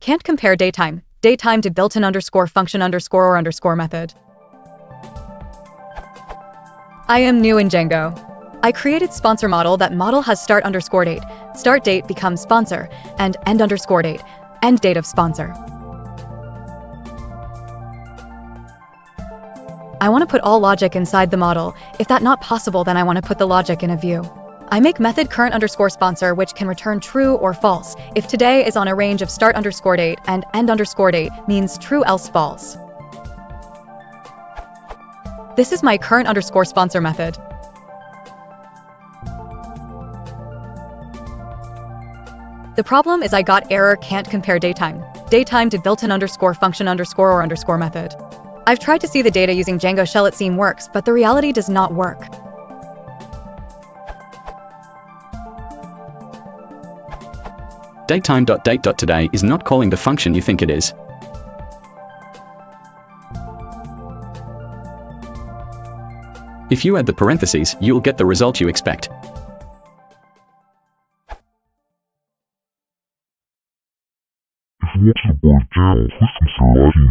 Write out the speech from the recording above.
Can't compare datetime to built-in underscore function underscore or underscore method. I am new in Django. I created sponsor model. That model has start underscore date. Start date becomes sponsor, and end underscore date. End date of sponsor. I want to put all logic inside the model. If that not possible, then I want to put the logic in a view. I make method current underscore sponsor, which can return true or false. If today is on a range of start underscore date and end underscore date means true else false. This is my current underscore sponsor method. The problem is I got error can't compare datetime to built-in underscore function underscore or underscore method. I've tried to see the data using Django shell. It seems works, but the reality does not work. Datetime.Date.Today is not calling the function you think it is. If you add the parentheses, you'll get the result you expect. If you want to support the channel, click subscribe.